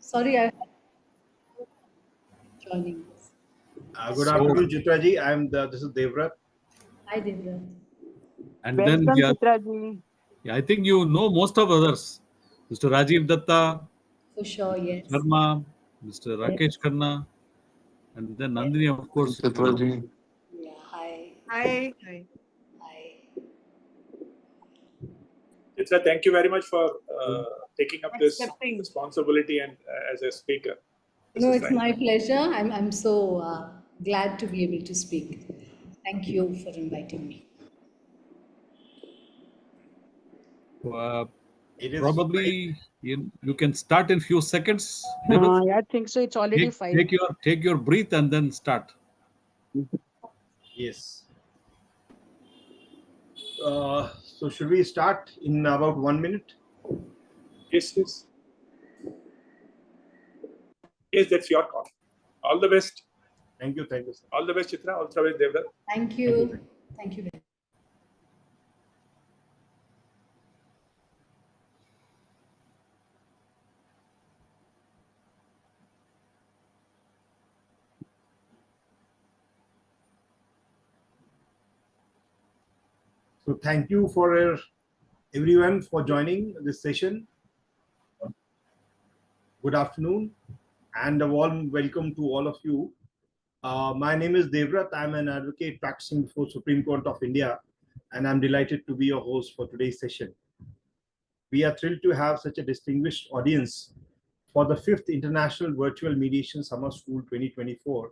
Sorry, I'm joining this. Good So, afternoon, Chitra ji. This is Devrat. Hi, Divya. and then Welcome, yeah, Chitra ji. I think you know most of others. Mr. Rajiv Datta, For sure, Mr. yes. Sharma, Mr. Yes. Rakesh Khanna, and then Yes. Nandini, of course. Chitra ji. Yeah, hi. Hi. Hi. Hi. Chitra, thank you very much for taking up this Accepting. responsibility and as a speaker. This No, is it's nice. my pleasure. I'm so glad to be able to speak. Thank you for inviting me. Uh, It is Probably you can start in few seconds. David. I think so. It's already Take, 5. take your breath and then start. yes. So should we start in about 1 minute? Yes, yes. Yes, that's your call. All the best. Thank you, sir. All the best, Chitra. All the best, Devrat. Thank you. Thank you very much. So thank you for everyone for joining this session. Good afternoon, and a warm welcome to all of you. My name is Devrat. I'm an advocate practicing before Supreme Court of India, and I'm delighted to be your host for today's session. We are thrilled to have such a distinguished audience for the 5th International Virtual Mediation Summer School 2024,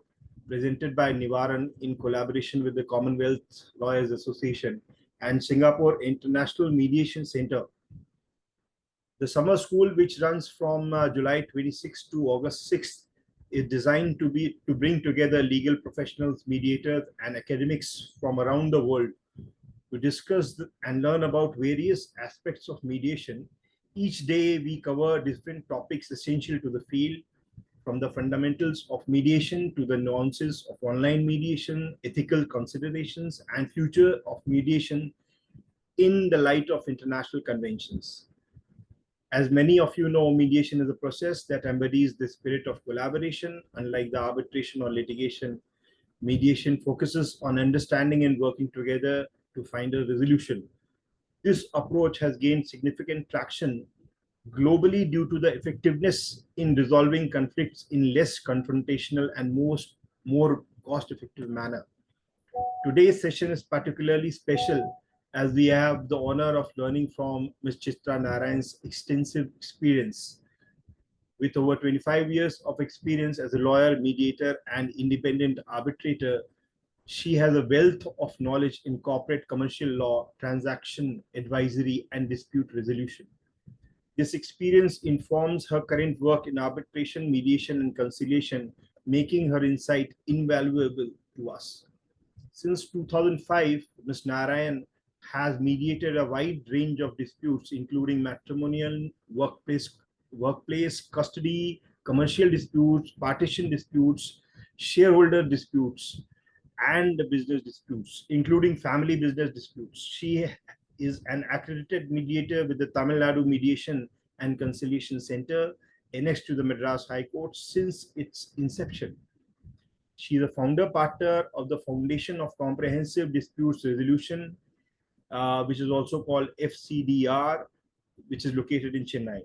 presented by Nivaran in collaboration with the Commonwealth Lawyers Association and Singapore International Mediation Center. The summer school, which runs from July 26 to August 6th, is designed to bring together legal professionals, mediators, and academics from around the world to discuss and learn about various aspects of mediation. Each day we cover different topics essential to the field, from the fundamentals of mediation to the nuances of online mediation, ethical considerations, and future of mediation in the light of international conventions. As many of you know, mediation is a process that embodies the spirit of collaboration. Unlike the arbitration or litigation, mediation focuses on understanding and working together to find a resolution. This approach has gained significant traction globally due to the effectiveness in resolving conflicts in less confrontational and more cost-effective manner. Today's session is particularly special as we have the honor of learning from Ms. Chitra Narayan's extensive experience. With over 25 years of experience as a lawyer, mediator, and independent arbitrator, she has a wealth of knowledge in corporate commercial law, transaction advisory, and dispute resolution. This experience informs her current work in arbitration, mediation, and conciliation, making her insight invaluable to us. Since 2005, Ms. Narayan has mediated a wide range of disputes, including matrimonial, workplace custody, commercial disputes, partition disputes, shareholder disputes, and business disputes, including family business disputes. She is an accredited mediator with the Tamil Nadu Mediation and Conciliation Center, annexed to the Madras High Court since its inception. She is a founder partner of the Foundation of Comprehensive Disputes Resolution, which is also called FCDR, which is located in Chennai.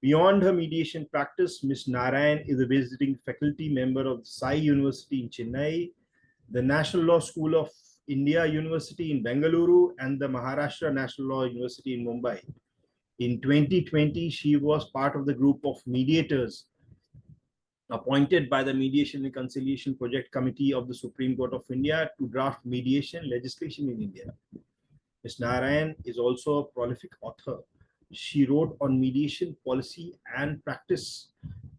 Beyond her mediation practice, Ms. Narayan is a visiting faculty member of Sai University in Chennai, the National Law School of India University in Bengaluru, and the Maharashtra National Law University in Mumbai. In 2020, she was part of the group of mediators appointed by the Mediation and Conciliation Project Committee of the Supreme Court of India to draft mediation legislation in India. Ms. Narayan is also a prolific author. She wrote on mediation policy and practice,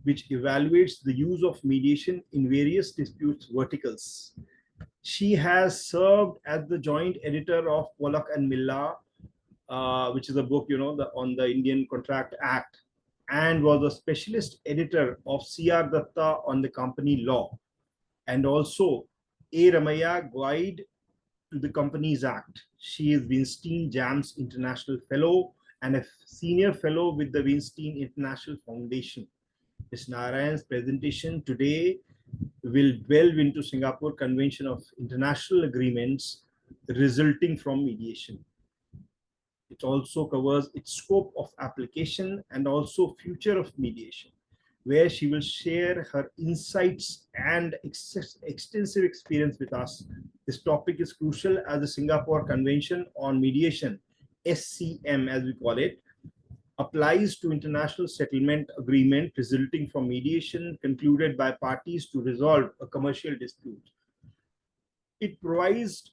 which evaluates the use of mediation in various disputes verticals. She has served as the joint editor of Pollock and Miller, which is a book, on the Indian Contract Act, and was a specialist editor of C.R. Datta on the company law, and also A. Ramaya Guide to the Companies Act. She is Weinstein Jams International Fellow and a senior fellow with the Weinstein International Foundation. Ms. Narayan's presentation today will delve into Singapore Convention of International Agreements resulting from mediation. It also covers its scope of application and also future of mediation, where she will share her insights and extensive experience with us. This topic is crucial as the Singapore Convention on Mediation, SCM as we call it, applies to international settlement agreement resulting from mediation concluded by parties to resolve a commercial dispute. It provides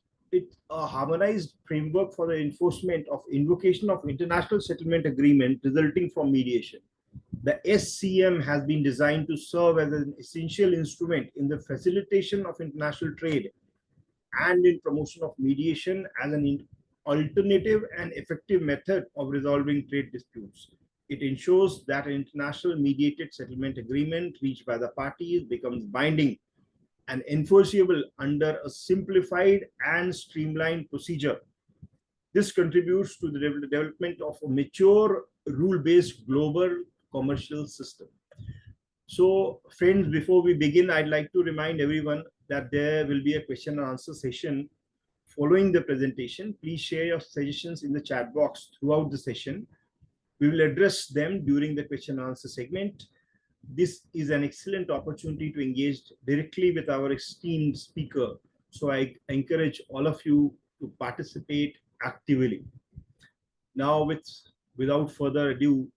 a harmonized framework for the enforcement of invocation of international settlement agreement resulting from mediation. The SCM has been designed to serve as an essential instrument in the facilitation of international trade and in promotion of mediation as an alternative and effective method of resolving trade disputes. It ensures that an international mediated settlement agreement reached by the parties becomes binding and enforceable under a simplified and streamlined procedure. This contributes to the development of a mature, rule-based global commercial system. So, friends, before we begin, I'd like to remind everyone that there will be a question and answer session following the presentation. Please share your suggestions in the chat box throughout the session. We will address them during the question and answer segment. This is an excellent opportunity to engage directly with our esteemed speaker. So I encourage all of you to participate actively. Now, without further ado,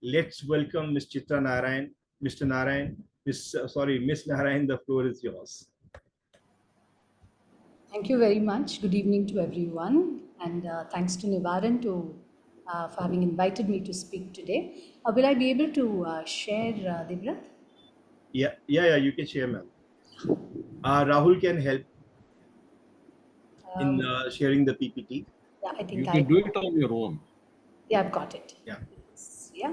let's welcome Ms. Chitra Narayan. Mr. Narayan, Ms. Narayan, the floor is yours. Thank you very much. Good evening to everyone. And thanks to Nivaran for having invited me to speak today. Will I be able to share, Devrat? Yeah, you can share, ma'am. Rahul can help in sharing the PPT. Yeah, I think You can do it on your own. Yeah, I've got it. Yeah. Yeah.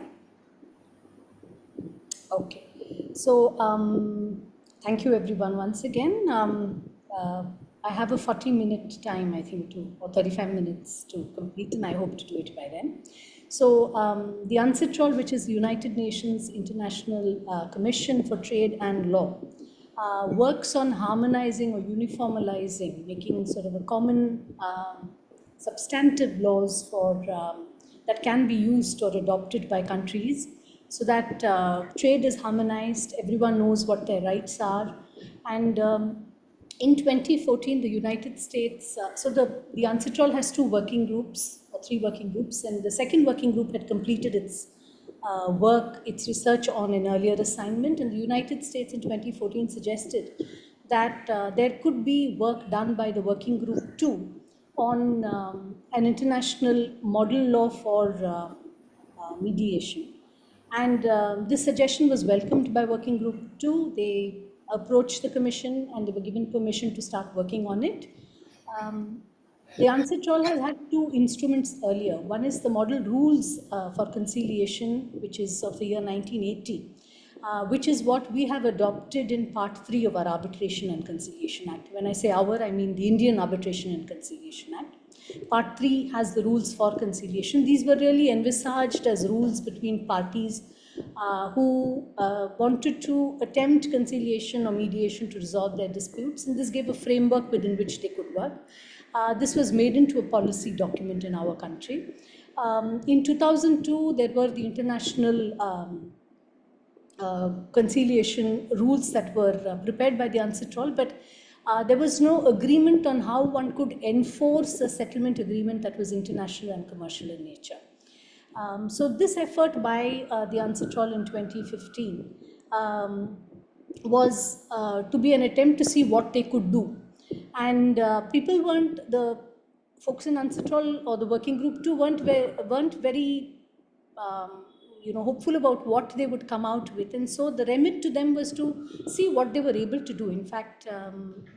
Okay. So thank you everyone once again. I have a 40-minute time, I think, or 35 minutes to complete, and I hope to do it by then. So the UNCITRAL, which is the United Nations International Commission for Trade and Law, works on harmonizing or uniformizing, making sort of a common substantive laws for that can be used or adopted by countries, so that trade is harmonized, everyone knows what their rights are. And in 2014, the United States, so the UNCITRAL has two working groups, or three working groups, and the second working group had completed its its research on an earlier assignment, and the United States in 2014 suggested that there could be work done by the working group 2 on an international model law for mediation. And this suggestion was welcomed by Working Group 2. They approached the Commission and they were given permission to start working on it. The UNCITRAL has had two instruments earlier. One is the Model Rules for Conciliation, which is of the year 1980, which is what we have adopted in Part 3 of our Arbitration and Conciliation Act. When I say our, I mean the Indian Arbitration and Conciliation Act. Part 3 has the rules for conciliation. These were really envisaged as rules between parties who wanted to attempt conciliation or mediation to resolve their disputes, and this gave a framework within which they could work. This was made into a policy document in our country. In 2002, there were the international conciliation rules that were prepared by the UNCITRAL, but there was no agreement on how one could enforce a settlement agreement that was international and commercial in nature. So this effort by the UNCITRAL in 2015 was to be an attempt to see what they could do. And people weren't, the folks in UNCITRAL or the working group 2 weren't very hopeful about what they would come out with. And so the remit to them was to see what they were able to do. In fact,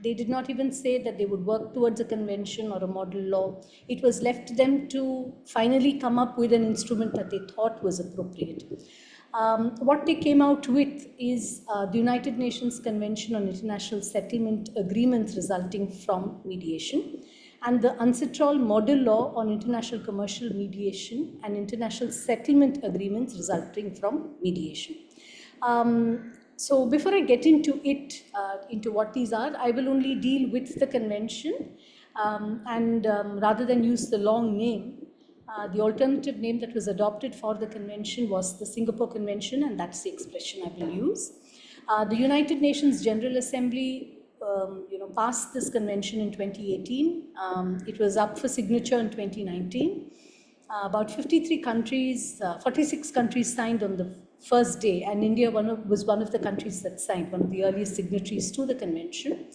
they did not even say that they would work towards a convention or a model law. It was left to them to finally come up with an instrument that they thought was appropriate. What they came out with is the United Nations Convention on International Settlement Agreements resulting from mediation, and the UNCITRAL Model Law on International Commercial Mediation and International Settlement Agreements resulting from mediation. So before I get into it, into what these are, I will only deal with the convention, and rather than use the long name, the alternative name that was adopted for the convention was the Singapore Convention, and that's the expression I will use. The United Nations General Assembly passed this convention in 2018. It was up for signature in 2019. About 53 countries, 46 countries signed on the first day, and India was one of the countries that signed, one of the earliest signatories to the convention.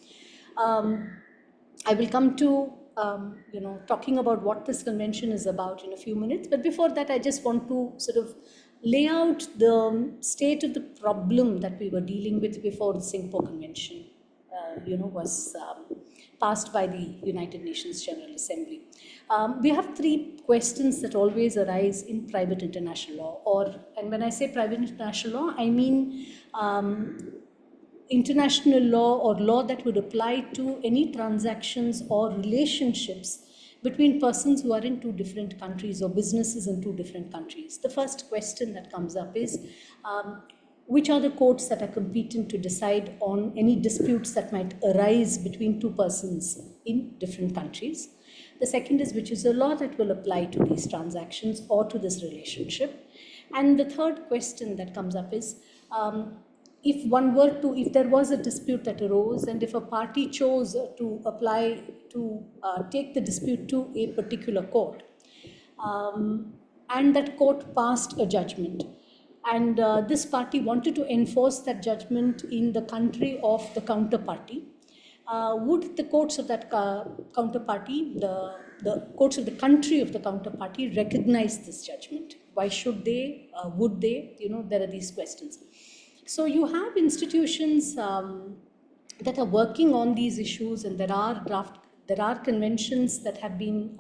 I will come to talking about what this convention is about in a few minutes. But before that, I just want to sort of lay out the state of the problem that we were dealing with before the Singapore Convention, was passed by the United Nations General Assembly. We have three questions that always arise in private international law, and when I say private international law, I mean international law or law that would apply to any transactions or relationships between persons who are in two different countries or businesses in two different countries. The first question that comes up is, which are the courts that are competent to decide on any disputes that might arise between two persons in different countries? The second is, which is the law that will apply to these transactions or to this relationship? And the third question that comes up is, if there was a dispute that arose, and if a party chose to take the dispute to a particular court, and that court passed a judgment, and this party wanted to enforce that judgment in the country of the counterparty, would the courts of that counterparty, the courts of the country of the counterparty, recognize this judgment? Why should they? Would they? There are these questions. So you have institutions that are working on these issues, and there are conventions that have been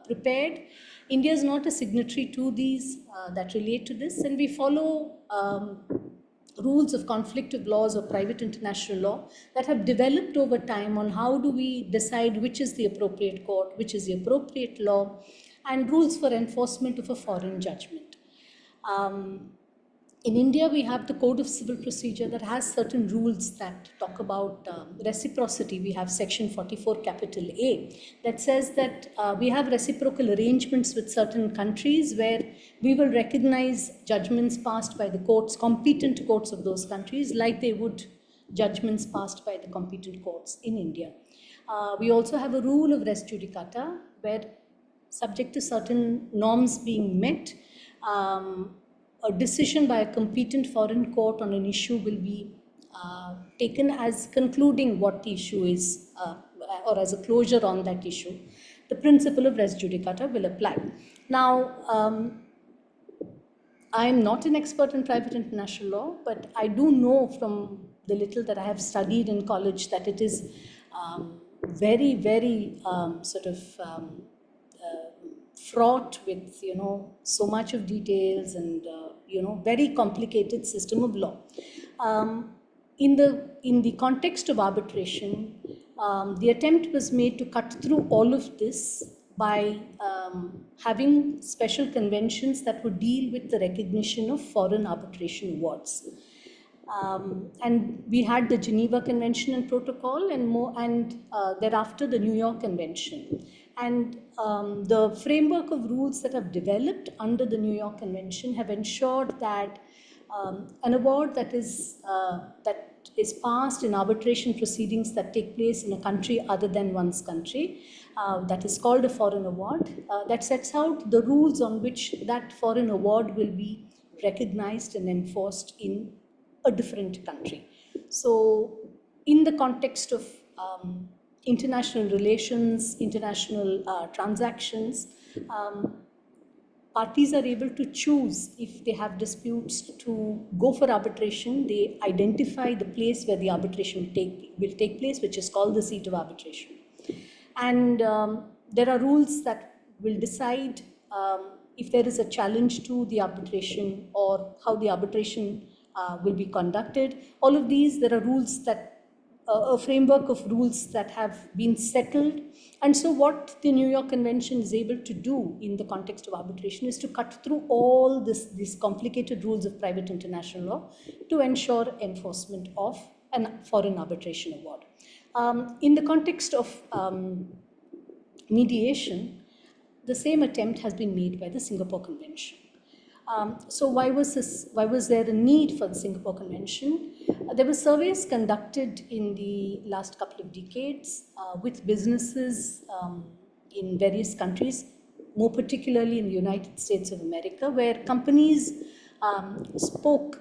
prepared. India is not a signatory to these that relate to this, and we follow rules of conflict of laws or private international law that have developed over time on how do we decide which is the appropriate court, which is the appropriate law, and rules for enforcement of a foreign judgment. In India, we have the Code of Civil Procedure that has certain rules that talk about reciprocity. We have Section 44 capital A that says that we have reciprocal arrangements with certain countries where we will recognize judgments passed by the courts, competent courts of those countries, like they would judgments passed by the competent courts in India. We also have a rule of res judicata where, subject to certain norms being met, a decision by a competent foreign court on an issue will be taken as concluding what the issue is, or as a closure on that issue. The principle of res judicata will apply. Now, I am not an expert in private international law, but I do know from the little that I have studied in college that it is very, very fraught with so much of details and very complicated system of law. In the context of arbitration, the attempt was made to cut through all of this by having special conventions that would deal with the recognition of foreign arbitration awards. And we had the Geneva Convention and Protocol, and thereafter the New York Convention. And the framework of rules that have developed under the New York Convention have ensured that an award that is passed in arbitration proceedings that take place in a country other than one's country, that is called a foreign award, that sets out the rules on which that foreign award will be recognized and enforced in a different country. So in the context of international relations, international transactions, parties are able to choose, if they have disputes, to go for arbitration. They identify the place where the arbitration will take place, which is called the seat of arbitration. And there are rules that will decide if there is a challenge to the arbitration or how the arbitration will be conducted. All of these, there are rules that a framework of rules that have been settled. And so what the New York Convention is able to do in the context of arbitration is to cut through all these complicated rules of private international law to ensure enforcement of an foreign arbitration award. In the context of mediation, the same attempt has been made by the Singapore Convention. So why was there a need for the Singapore Convention? There were surveys conducted in the last couple of decades with businesses in various countries, more particularly in the United States of America, where companies spoke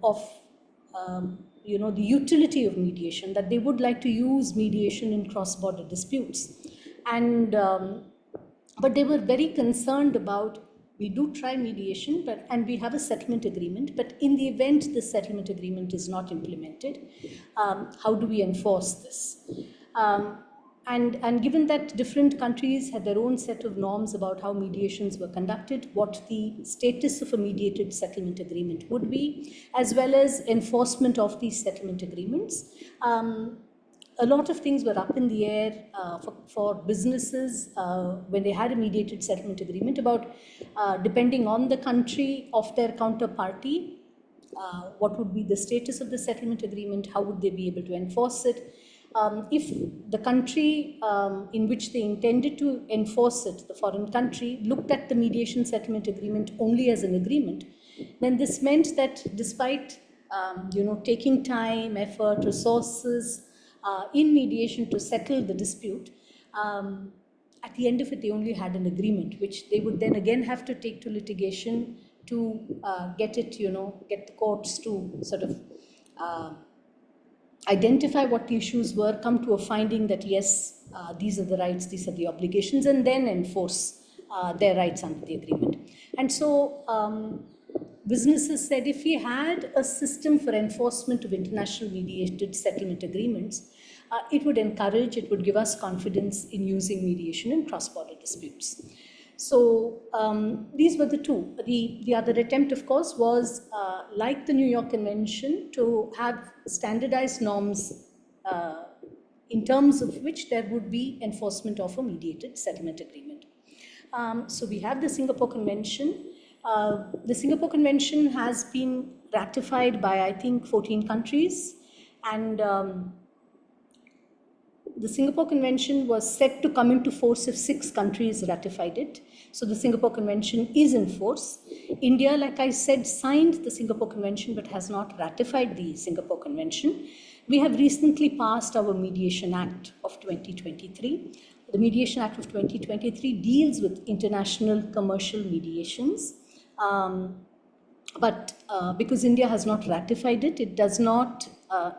of the utility of mediation, that they would like to use mediation in cross-border disputes. And but they were very concerned about, we do try mediation, and we have a settlement agreement, but in the event the settlement agreement is not implemented, how do we enforce this? And given that different countries had their own set of norms about how mediations were conducted, what the status of a mediated settlement agreement would be, as well as enforcement of these settlement agreements, a lot of things were up in the air for businesses when they had a mediated settlement agreement about, depending on the country of their counterparty, what would be the status of the settlement agreement, how would they be able to enforce it. If the country in which they intended to enforce it, the foreign country, looked at the mediation settlement agreement only as an agreement, then this meant that despite taking time, effort, resources, in mediation to settle the dispute, at the end of it, they only had an agreement, which they would then again have to take to litigation to get the courts to sort of identify what the issues were, come to a finding that yes, these are the rights, these are the obligations, and then enforce their rights under the agreement. And so businesses said, if we had a system for enforcement of international mediated settlement agreements, it would give us confidence in using mediation in cross-border disputes. So these were the two. The other attempt, of course, was like the New York Convention, to have standardized norms in terms of which there would be enforcement of a mediated settlement agreement. So we have the Singapore Convention. The Singapore Convention has been ratified by, I think, 14 countries, and the Singapore Convention was set to come into force if 6 countries ratified it. So the Singapore Convention is in force. India, like I said, signed the Singapore Convention but has not ratified the Singapore Convention. We have recently passed our Mediation Act of 2023. The Mediation Act of 2023 deals with international commercial mediations. But because India has not ratified it, it does not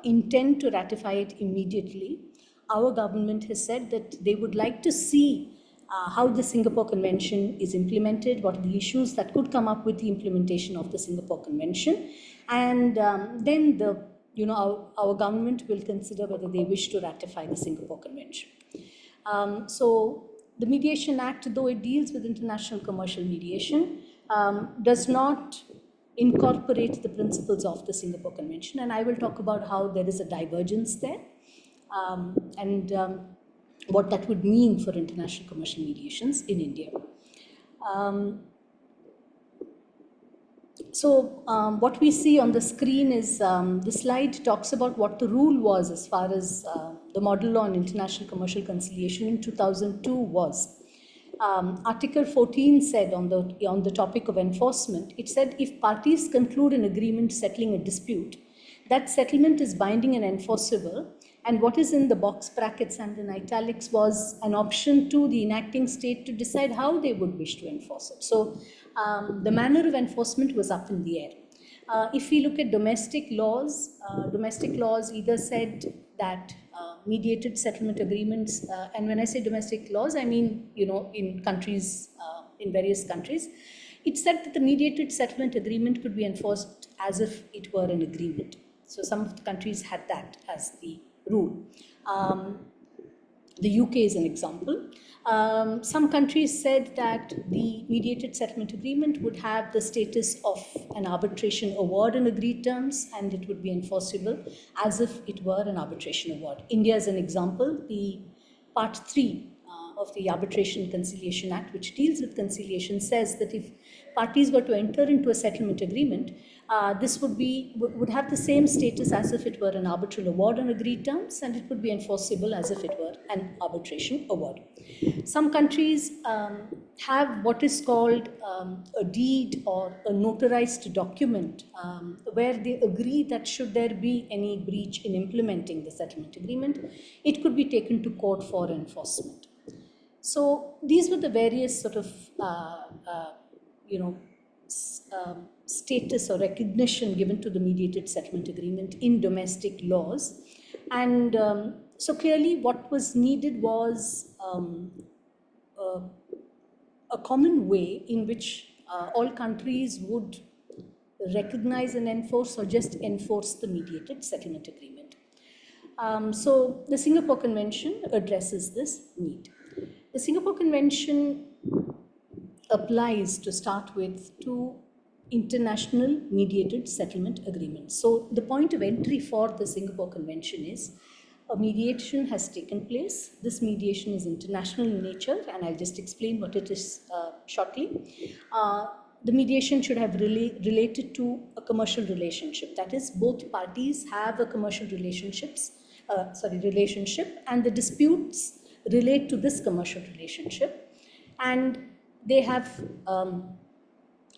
intend to ratify it immediately. Our government has said that they would like to see how the Singapore Convention is implemented, what are the issues that could come up with the implementation of the Singapore Convention, and then our government will consider whether they wish to ratify the Singapore Convention. So the Mediation Act, though it deals with international commercial mediation, does not incorporate the principles of the Singapore Convention, and I will talk about how there is a divergence there, and what that would mean for international commercial mediations in India. So what we see on the screen is the slide talks about what the rule was as far as the model law on international commercial conciliation in 2002 was. Article 14 said on the topic of enforcement, it said if parties conclude an agreement settling a dispute, that settlement is binding and enforceable, and what is in the box brackets and in italics was an option to the enacting state to decide how they would wish to enforce it. So the manner of enforcement was up in the air. If we look at domestic laws either said that mediated settlement agreements, and when I say domestic laws, I mean, in countries, in various countries, it said that the mediated settlement agreement could be enforced as if it were an agreement. So some of the countries had that as the rule. The UK is an example. Some countries said that the mediated settlement agreement would have the status of an arbitration award in agreed terms, and it would be enforceable as if it were an arbitration award. India is an example. The Part 3 of the Arbitration Conciliation Act, which deals with conciliation, says that if parties were to enter into a settlement agreement, this would have the same status as if it were an arbitral award on agreed terms, and it would be enforceable as if it were an arbitration award. Some countries have what is called a deed or a notarized document where they agree that should there be any breach in implementing the settlement agreement, it could be taken to court for enforcement. So these were the various sort of, status or recognition given to the mediated settlement agreement in domestic laws. And so clearly what was needed was a common way in which all countries would recognize and enforce or just enforce the mediated settlement agreement. So the Singapore Convention addresses this need. The Singapore Convention applies, to start with, to international mediated settlement agreements. So the point of entry for the Singapore Convention is a mediation has taken place. This mediation is international in nature, and I'll just explain what it is shortly. The mediation should have related to a commercial relationship. That is, both parties have a commercial relationship, and the disputes relate to this commercial relationship, and they have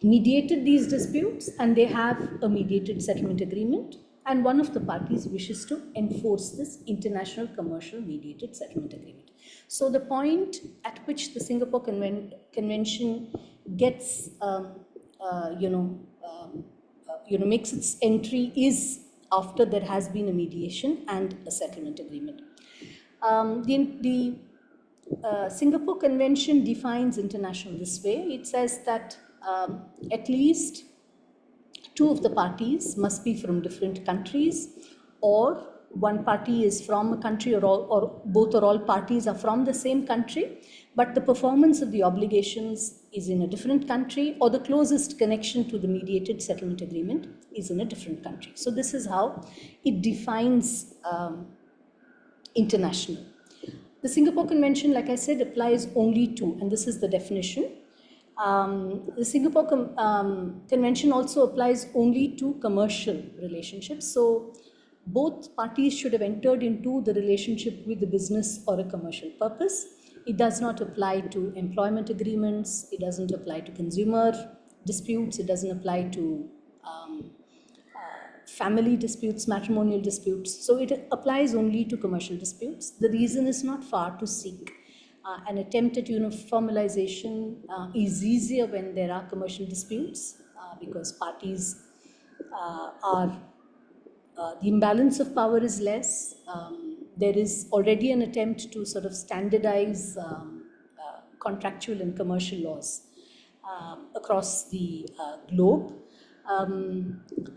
mediated these disputes, and they have a mediated settlement agreement, and one of the parties wishes to enforce this international commercial mediated settlement agreement. So the point at which the Singapore Convention gets, makes its entry is after there has been a mediation and a settlement agreement. The Singapore Convention defines international this way. It says that at least two of the parties must be from different countries, or one party is from a country, or both or all parties are from the same country, but the performance of the obligations is in a different country, or the closest connection to the mediated settlement agreement is in a different country. So this is how it defines international. The Singapore Convention, like I said, applies only to, and this is the definition. The Singapore Convention also applies only to commercial relationships. So both parties should have entered into the relationship with the business or a commercial purpose. It does not apply to employment agreements. It doesn't apply to consumer disputes. It doesn't apply to family disputes, matrimonial disputes. So it applies only to commercial disputes. The reason is not far to seek. An attempt at uniformization is easier when there are commercial disputes because parties the imbalance of power is less. There is already an attempt to sort of standardize contractual and commercial laws across the globe.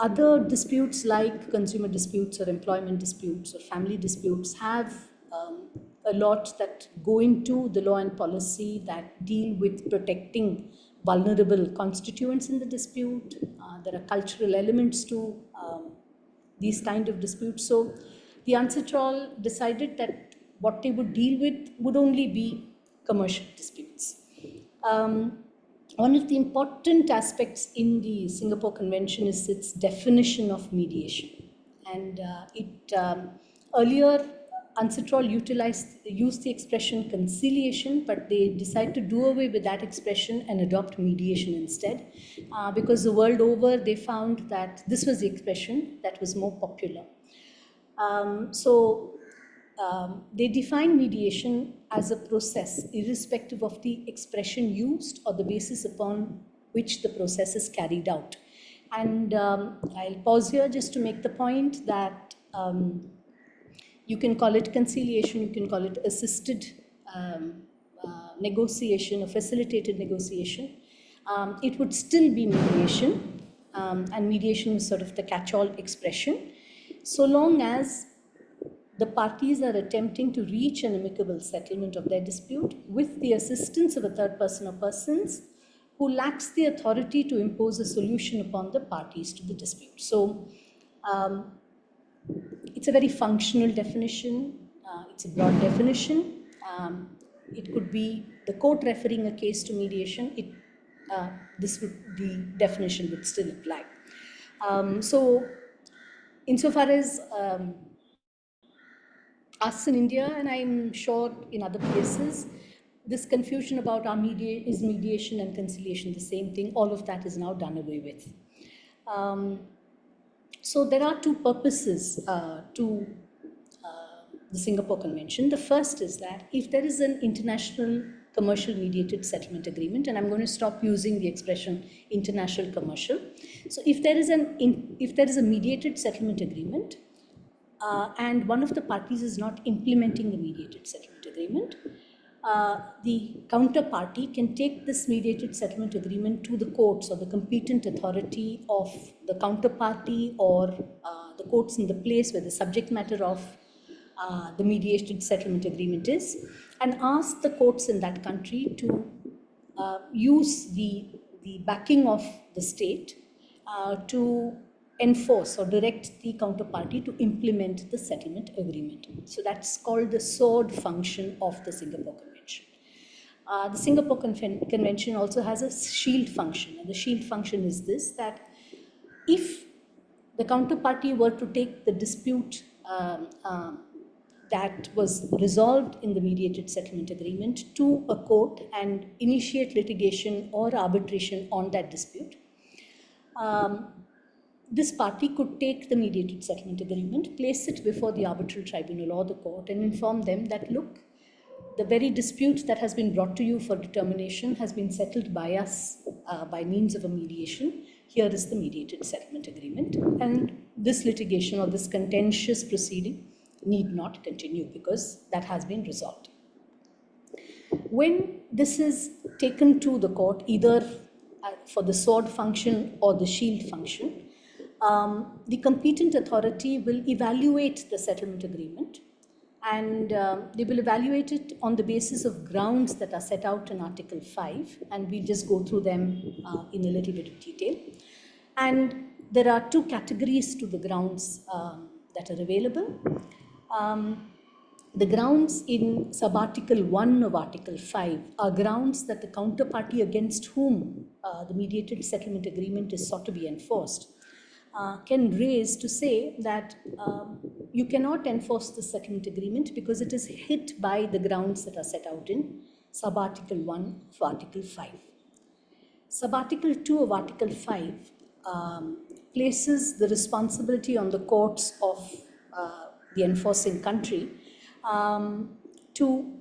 Other disputes like consumer disputes or employment disputes or family disputes have a lot that go into the law and policy that deal with protecting vulnerable constituents in the dispute. There are cultural elements to these kind of disputes. So the UNCITRAL decided that what they would deal with would only be commercial disputes. One of the important aspects in the Singapore Convention is its definition of mediation. And earlier, UNCITRAL used the expression conciliation, but they decided to do away with that expression and adopt mediation instead, because the world over they found that this was the expression that was more popular. They define mediation as a process, irrespective of the expression used or the basis upon which the process is carried out. And I'll pause here just to make the point that you can call it conciliation, you can call it assisted negotiation or facilitated negotiation. It would still be mediation, and mediation is sort of the catch-all expression, so long as the parties are attempting to reach an amicable settlement of their dispute with the assistance of a third person or persons who lacks the authority to impose a solution upon the parties to the dispute. So it's a very functional definition. It's a broad definition. It could be the court referring a case to mediation. The definition would still apply. So insofar as us in India, and I'm sure in other places, this confusion about is mediation and conciliation the same thing, all of that is now done away with. So there are two purposes to the Singapore Convention. The first is that if there is an international commercial mediated settlement agreement, and I'm going to stop using the expression international commercial. So if there is a mediated settlement agreement, and one of the parties is not implementing the mediated settlement agreement, the counterparty can take this mediated settlement agreement to the courts or the competent authority of the counterparty or the courts in the place where the subject matter of the mediated settlement agreement is, and ask the courts in that country to use the backing of the state to enforce or direct the counterparty to implement the settlement agreement. So that's called the sword function of the Singapore Convention. The Singapore Convention also has a shield function, and the shield function is this, that if the counterparty were to take the dispute that was resolved in the mediated settlement agreement to a court and initiate litigation or arbitration on that dispute, this party could take the mediated settlement agreement, place it before the arbitral tribunal or the court, and inform them that, look, the very dispute that has been brought to you for determination has been settled by us by means of a mediation. Here is the mediated settlement agreement, and this litigation or this contentious proceeding need not continue because that has been resolved. When this is taken to the court, either for the sword function or the shield function, the competent authority will evaluate the settlement agreement, and they will evaluate it on the basis of grounds that are set out in Article 5, and we'll just go through them in a little bit of detail. And there are two categories to the grounds that are available. The grounds in sub-article 1 of Article 5 are grounds that the counterparty against whom the mediated settlement agreement is sought to be enforced can raise to say that you cannot enforce the settlement agreement because it is hit by the grounds that are set out in sub-article 1 of Article 5. Sub-article 2 of Article 5 places the responsibility on the courts of the enforcing country to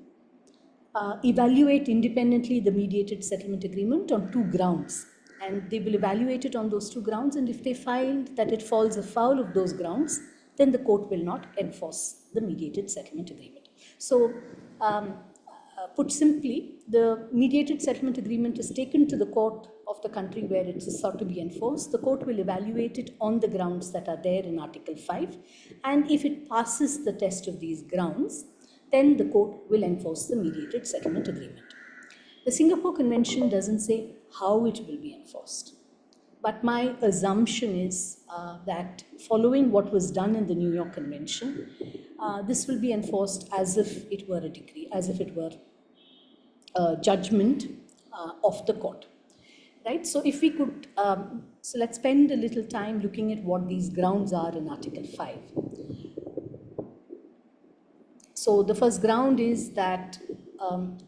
evaluate independently the mediated settlement agreement on two grounds. And they will evaluate it on those two grounds, and if they find that it falls afoul of those grounds, then the court will not enforce the mediated settlement agreement. So, put simply, the mediated settlement agreement is taken to the court of the country where it is sought to be enforced. The court will evaluate it on the grounds that are there in Article 5, and if it passes the test of these grounds, then the court will enforce the mediated settlement agreement. The Singapore Convention doesn't say how it will be enforced. But my assumption is that following what was done in the New York Convention, this will be enforced as if it were a decree, as if it were a judgment of the court. Right? So if we could, so let's spend a little time looking at what these grounds are in Article 5. So the first ground is that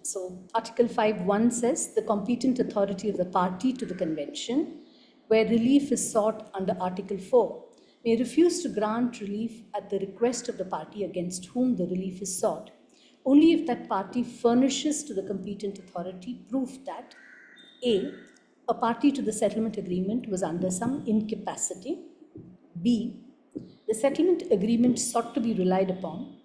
so Article 5.1 says the competent authority of the party to the convention where relief is sought under Article 4 may refuse to grant relief at the request of the party against whom the relief is sought, only if that party furnishes to the competent authority proof that a party to the settlement agreement was under some incapacity, b, the settlement agreement sought to be relied upon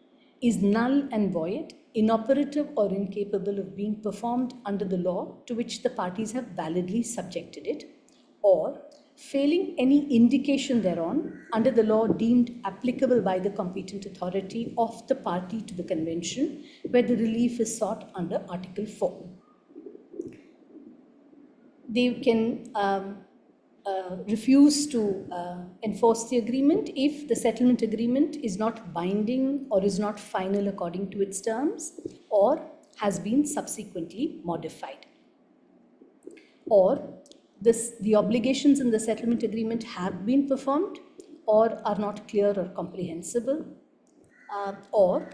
is null and void, inoperative or incapable of being performed under the law to which the parties have validly subjected it, or failing any indication thereon under the law deemed applicable by the competent authority of the party to the convention where the relief is sought under Article 4. They can refuse to enforce the agreement if the settlement agreement is not binding or is not final according to its terms or has been subsequently modified. Or the obligations in the settlement agreement have been performed or are not clear or comprehensible, or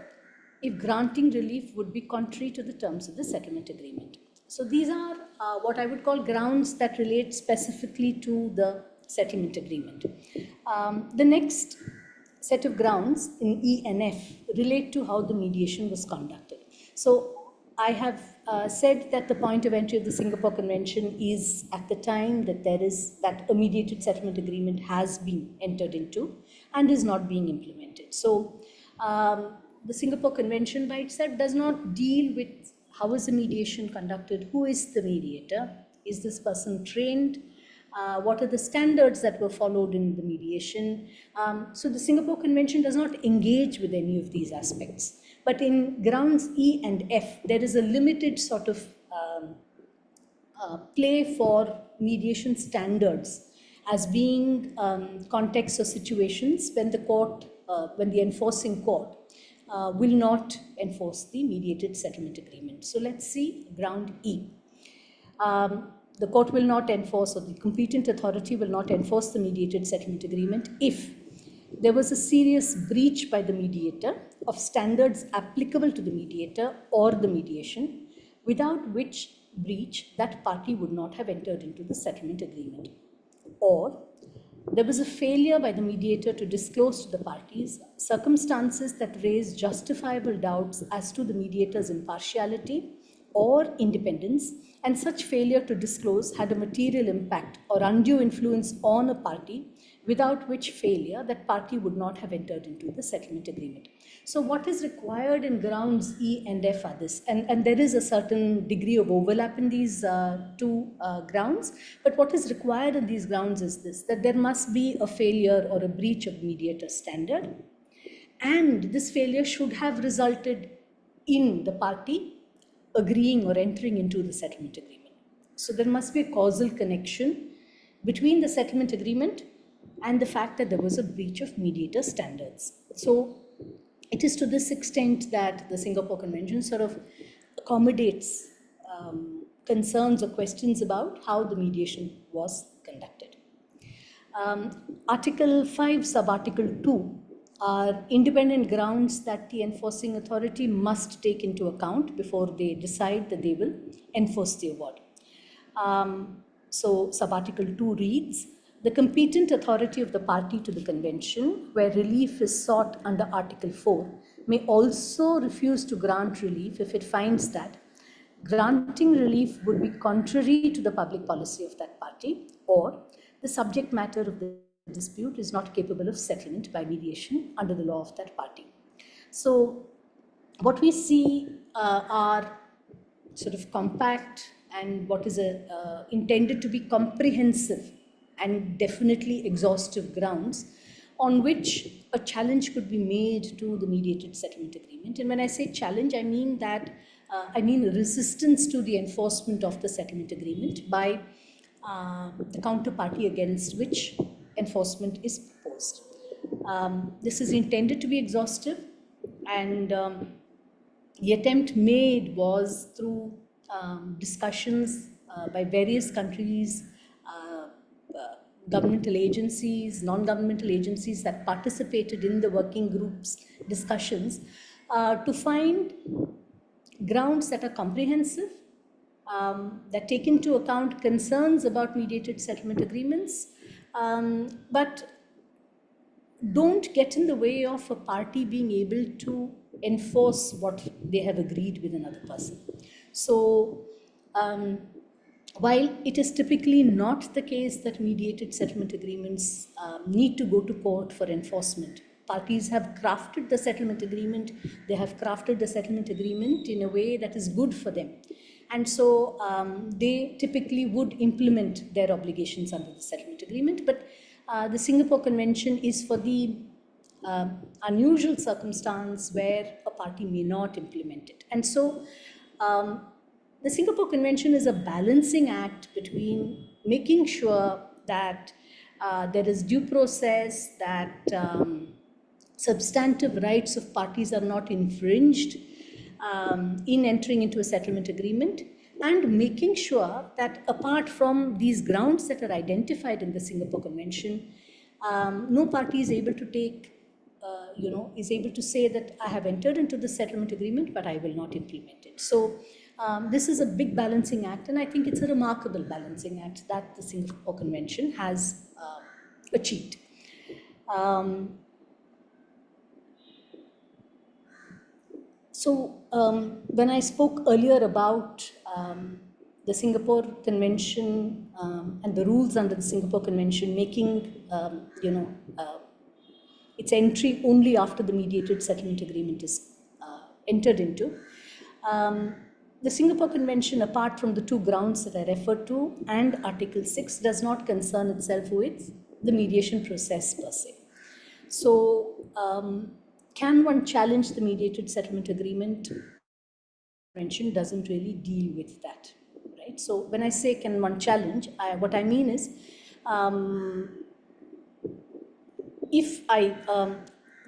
if granting relief would be contrary to the terms of the settlement agreement. So these are what I would call grounds that relate specifically to the settlement agreement. The next set of grounds in E and F relate to how the mediation was conducted. So I have said that the point of entry of the Singapore Convention is at the time that a mediated settlement agreement has been entered into and is not being implemented. So the Singapore Convention by itself does not deal with how is the mediation conducted, who is the mediator, is this person trained, what are the standards that were followed in the mediation. So the Singapore Convention does not engage with any of these aspects. But in grounds E and F, there is a limited sort of play for mediation standards as being contexts or situations when the enforcing court will not enforce the mediated settlement agreement. So let's see ground E. The court will not enforce, or the competent authority will not enforce the mediated settlement agreement if there was a serious breach by the mediator of standards applicable to the mediator or the mediation, without which breach that party would not have entered into the settlement agreement. Or there was a failure by the mediator to disclose to the parties circumstances that raise justifiable doubts as to the mediator's impartiality or independence, and such failure to disclose had a material impact or undue influence on a party, without which failure that party would not have entered into the settlement agreement. So what is required in grounds E and F are this, and there is a certain degree of overlap in these two grounds, but what is required in these grounds is this, that there must be a failure or a breach of mediator standard, and this failure should have resulted in the party agreeing or entering into the settlement agreement. So there must be a causal connection between the settlement agreement and the fact that there was a breach of mediator standards. So it is to this extent that the Singapore Convention sort of accommodates concerns or questions about how the mediation was conducted. Article 5, sub-article 2 are independent grounds that the enforcing authority must take into account before they decide that they will enforce the award. So sub-article 2 reads, the competent authority of the party to the convention, where relief is sought under Article 4, may also refuse to grant relief if it finds that granting relief would be contrary to the public policy of that party, or the subject matter of the dispute is not capable of settlement by mediation under the law of that party. So what we see are sort of compact and what is intended to be comprehensive and definitely exhaustive grounds on which a challenge could be made to the mediated settlement agreement. And when I say challenge, I mean that resistance to the enforcement of the settlement agreement by the counterparty against which enforcement is proposed. This is intended to be exhaustive, and the attempt made was through discussions by various countries, governmental agencies, non-governmental agencies that participated in the working groups discussions to find grounds that are comprehensive, that take into account concerns about mediated settlement agreements, but don't get in the way of a party being able to enforce what they have agreed with another person. So while it is typically not the case that mediated settlement agreements need to go to court for enforcement, parties have crafted the settlement agreement, they have crafted the settlement agreement in a way that is good for them. And so they typically would implement their obligations under the settlement agreement. But the Singapore Convention is for the unusual circumstance where a party may not implement it. And so the Singapore Convention is a balancing act between making sure that there is due process, that substantive rights of parties are not infringed in entering into a settlement agreement, and making sure that apart from these grounds that are identified in the Singapore Convention, no party is able to take, is able to say that I have entered into the settlement agreement, but I will not implement it. So this is a big balancing act, and I think it's a remarkable balancing act that the Singapore Convention has achieved. When I spoke earlier about the Singapore Convention and the rules under the Singapore Convention making, its entry only after the mediated settlement agreement is entered into, the Singapore Convention, apart from the two grounds that I referred to and Article 6, does not concern itself with the mediation process per se. So, can one challenge the mediated settlement agreement? Convention doesn't really deal with that, right? So when I say can one challenge, what I mean is, the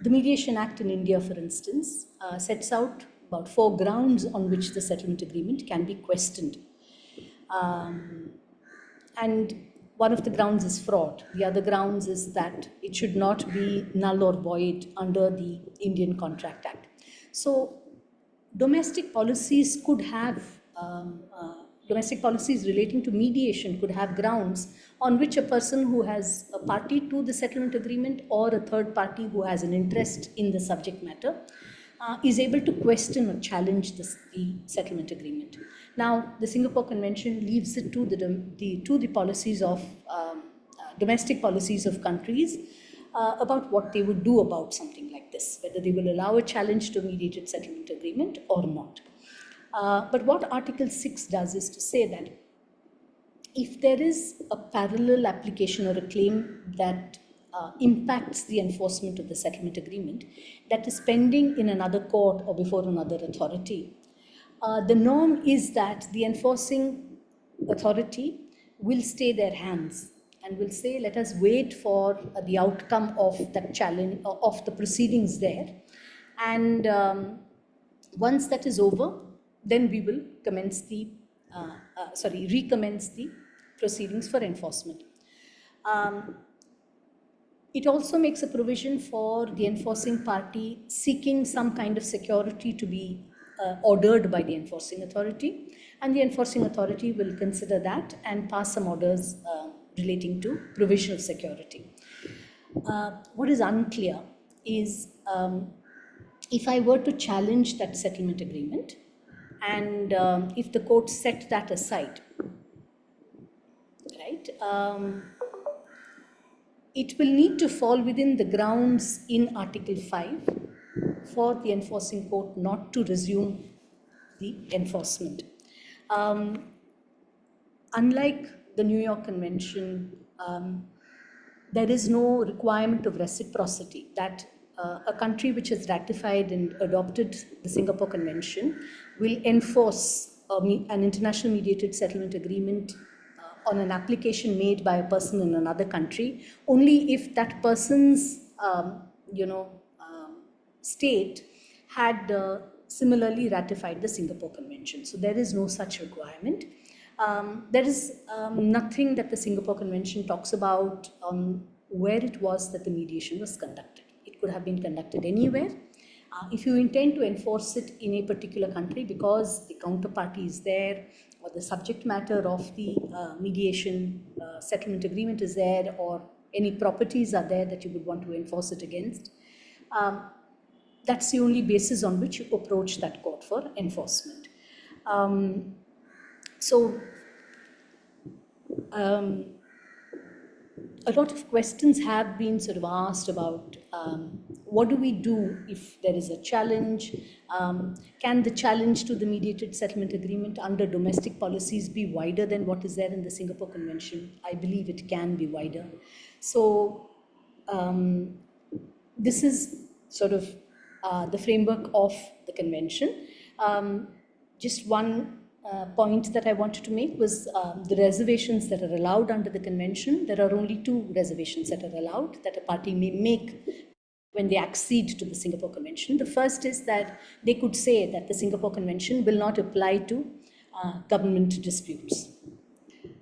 Mediation Act in India, for instance, sets out about 4 grounds on which the settlement agreement can be questioned. And one of the grounds is fraud. The other grounds is that it should not be null or void under the Indian Contract Act. So domestic policies could have, domestic policies relating to mediation could have grounds on which a person who has a party to the settlement agreement or a third party who has an interest in the subject matter is able to question or challenge the settlement agreement. Now, the Singapore Convention leaves it to the policies of domestic policies of countries about what they would do about something like this, whether they will allow a challenge to a mediated settlement agreement or not. But what Article 6 does is to say that if there is a parallel application or a claim that impacts the enforcement of the settlement agreement that is pending in another court or before another authority, the norm is that the enforcing authority will stay their hands and will say, let us wait for the outcome of that challenge, of the proceedings there. And once that is over, then we will recommence the proceedings for enforcement. It also makes a provision for the enforcing party seeking some kind of security to be ordered by the enforcing authority, and the enforcing authority will consider that and pass some orders relating to provision of security. What is unclear is if I were to challenge that settlement agreement and if the court set that aside, right, it will need to fall within the grounds in Article 5 for the enforcing court not to resume the enforcement. Unlike the New York Convention, there is no requirement of reciprocity that a country which has ratified and adopted the Singapore Convention will enforce an international mediated settlement agreement on an application made by a person in another country, only if that person's, state had similarly ratified the Singapore Convention. So there is no such requirement. There is nothing that the Singapore Convention talks about on where it was that the mediation was conducted. It could have been conducted anywhere. If you intend to enforce it in a particular country because the counterparty is there, or the subject matter of the mediation settlement agreement is there, or any properties are there that you would want to enforce it against, that's the only basis on which you approach that court for enforcement. a lot of questions have been sort of asked about what do we do if there is a challenge? Can the challenge to the mediated settlement agreement under domestic policies be wider than what is there in the Singapore Convention? I believe it can be wider. So this is sort of the framework of the convention. Just one point that I wanted to make was the reservations that are allowed under the convention. There are only 2 reservations that are allowed that a party may make when they accede to the Singapore Convention. The first is that they could say that the Singapore Convention will not apply to government disputes.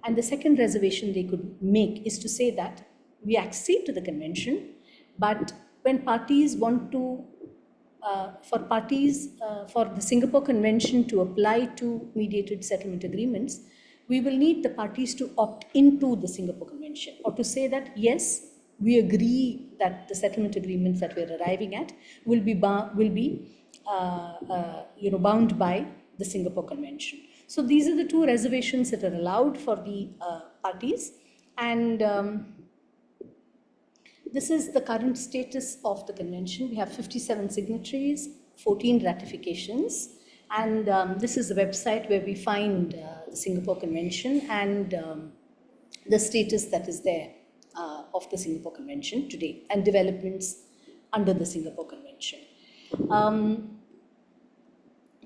And the second reservation they could make is to say that we accede to the convention, but when parties want to for the Singapore Convention to apply to mediated settlement agreements, we will need the parties to opt into the Singapore Convention, or to say that, yes, we agree that the settlement agreements that we're arriving at will be bound by the Singapore Convention. So these are the 2 reservations that are allowed for the parties, and this is the current status of the convention. We have 57 signatories, 14 ratifications, and this is the website where we find the Singapore Convention and the status that is there of the Singapore Convention today and developments under the Singapore Convention.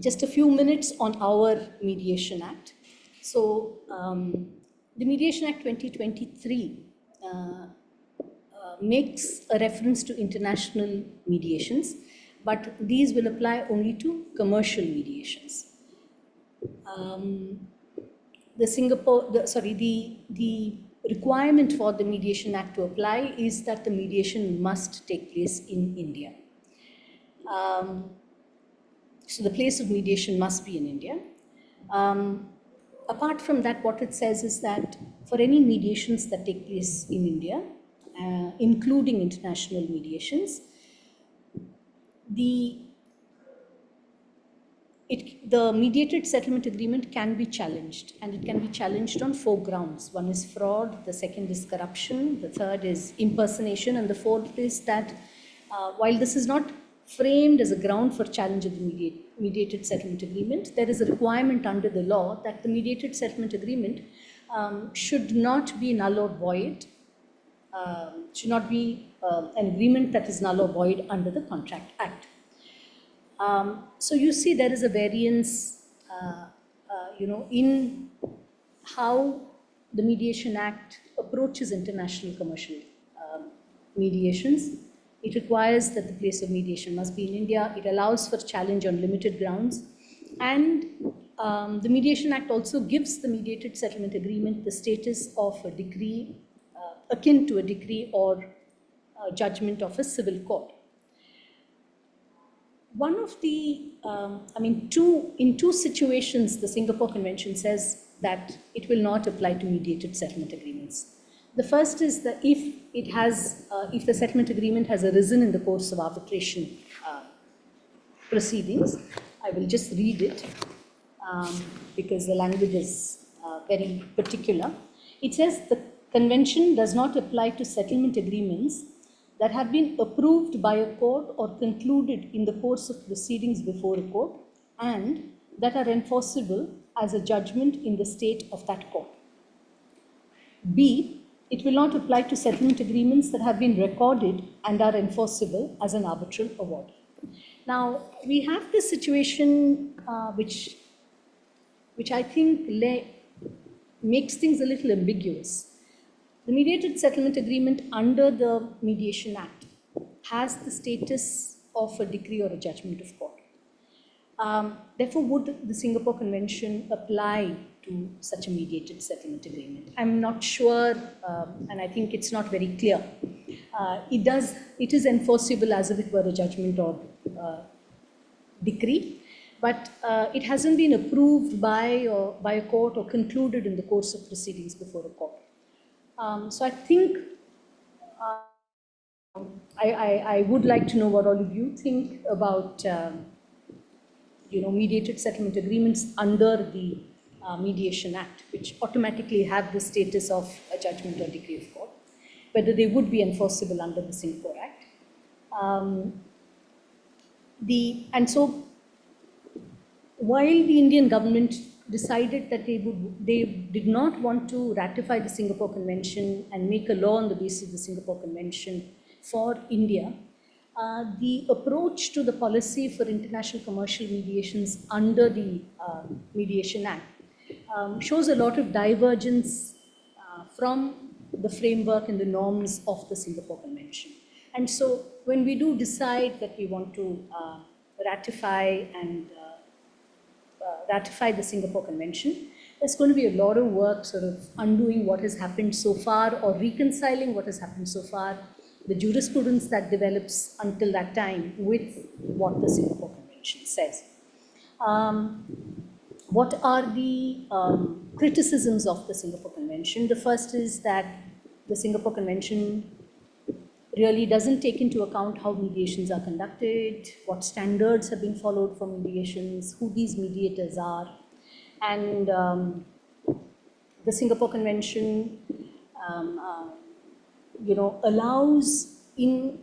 Just a few minutes on our Mediation Act. So the Mediation Act 2023 makes a reference to international mediations, but these will apply only to commercial mediations. The requirement for the Mediation Act to apply is that the mediation must take place in India. So the place of mediation must be in India. Apart from that, what it says is that for any mediations that take place in India, including international mediations, the mediated settlement agreement can be challenged, and it can be challenged on 4 grounds. One is fraud, the second is corruption, the third is impersonation, and the fourth is that while this is not framed as a ground for challenge of the mediated settlement agreement, there is a requirement under the law that the mediated settlement agreement should not be null or void, should not be an agreement that is null or void under the Contract Act. So you see there is a variance, in how the Mediation Act approaches international commercial mediations. It requires that the place of mediation must be in India. It allows for challenge on limited grounds. And the Mediation Act also gives the mediated settlement agreement the status of a decree, akin to a decree or a judgment of a civil court. One of the, in two situations, the Singapore Convention says that it will not apply to mediated settlement agreements. The first is that if the settlement agreement has arisen in the course of arbitration proceedings. I will just read it because the language is very particular. It says the Convention does not apply to settlement agreements that have been approved by a court or concluded in the course of proceedings before a court and that are enforceable as a judgment in the state of that court. B, it will not apply to settlement agreements that have been recorded and are enforceable as an arbitral award. Now, we have this situation which I think makes things a little ambiguous. The mediated settlement agreement under the Mediation Act has the status of a decree or a judgment of court. Therefore, would the Singapore Convention apply to such a mediated settlement agreement? I'm not sure, and I think it's not very clear. It is enforceable as if it were a judgment or decree, but it hasn't been approved by a court or concluded in the course of proceedings before a court. So I think I would like to know what all of you think about mediated settlement agreements under the Mediation Act, which automatically have the status of a judgment or decree of court. whether they would be enforceable under the Singapore Act. And so while the Indian government decided that they did not want to ratify the Singapore Convention and make a law on the basis of the Singapore Convention for India, the approach to the policy for international commercial mediations under the Mediation Act shows a lot of divergence from the framework and the norms of the Singapore Convention. And so when we do decide that we want to ratify the Singapore Convention, there's going to be a lot of work sort of undoing what has happened so far or reconciling what has happened so far, the jurisprudence that develops until that time with what the Singapore Convention says. What are the criticisms of the Singapore Convention? The first is that the Singapore Convention really doesn't take into account how mediations are conducted, what standards have been followed for mediations, who these mediators are. And the Singapore Convention allows,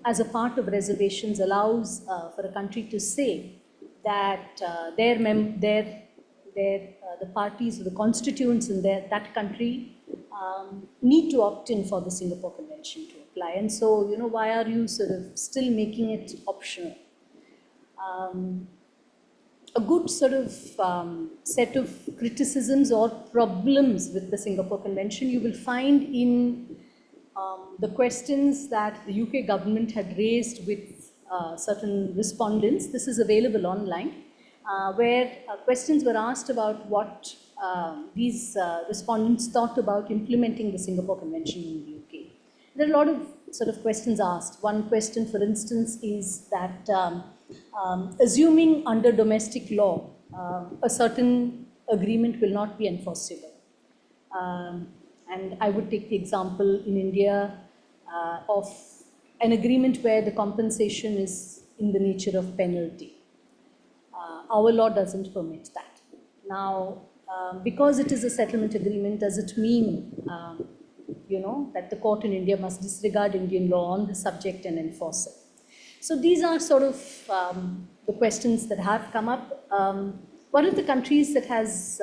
as a part of reservations, allows for a country to say that the parties or the constituents in that country need to opt in for the Singapore Convention to apply. And so, why are you sort of still making it optional? A good sort of set of criticisms or problems with the Singapore Convention you will find in the questions that the UK government had raised with certain respondents. This is available online, where questions were asked about what these respondents thought about implementing the Singapore Convention in the UK. There are a lot of sort of questions asked. One question, for instance, is that assuming under domestic law, a certain agreement will not be enforceable. And I would take the example in India of an agreement where the compensation is in the nature of penalty. Our law doesn't permit that. Now, because it is a settlement agreement, does it mean that the court in India must disregard Indian law on the subject and enforce it? So these are sort of the questions that have come up. One of the countries that has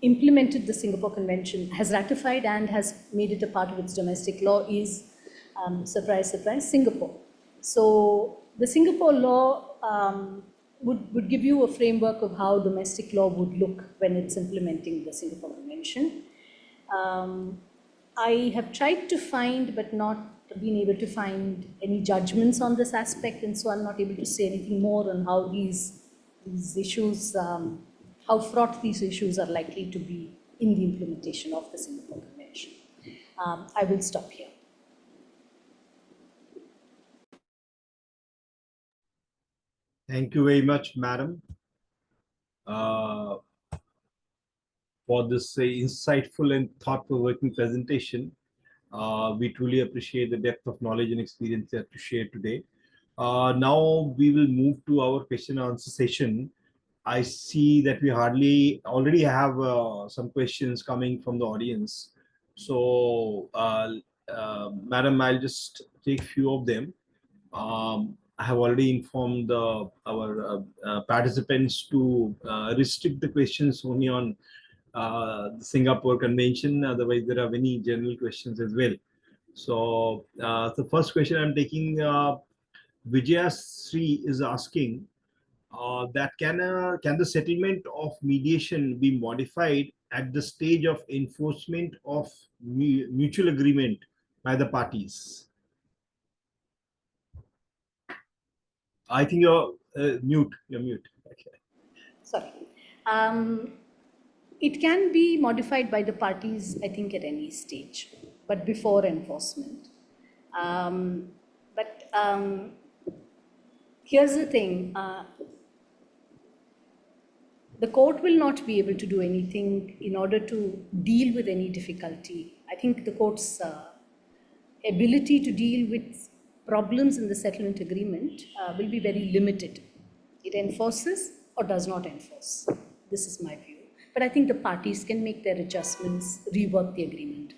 implemented the Singapore Convention, has ratified and has made it a part of its domestic law is, surprise, surprise, Singapore. So the Singapore law would give you a framework of how domestic law would look when it's implementing the Singapore Convention. I have tried to find, but not been able to find any judgments on this aspect, and so I'm not able to say anything more on how these issues, how fraught these issues are likely to be in the implementation of the Singapore Convention. I will stop here. Thank you very much, madam, for this insightful and thought-provoking presentation. We truly appreciate the depth of knowledge and experience that you shared today. Now we will move to our question and answer session. I see that we already have some questions coming from the audience. So, madam, I'll just take a few of them. I have already informed our participants to restrict the questions only on the Singapore Convention. Otherwise, there are many general questions as well. So the first question I'm taking, Vijaya Sri is asking that can the settlement of mediation be modified at the stage of enforcement of mutual agreement by the parties? I think you're mute. You're mute. Okay. Sorry. It can be modified by the parties, I think, at any stage, but before enforcement. Here's the thing. The court will not be able to do anything in order to deal with any difficulty. I think the court's ability to deal with problems in the settlement agreement will be very limited. It enforces or does not enforce. This is my view. But I think the parties can make their adjustments, rework the agreement.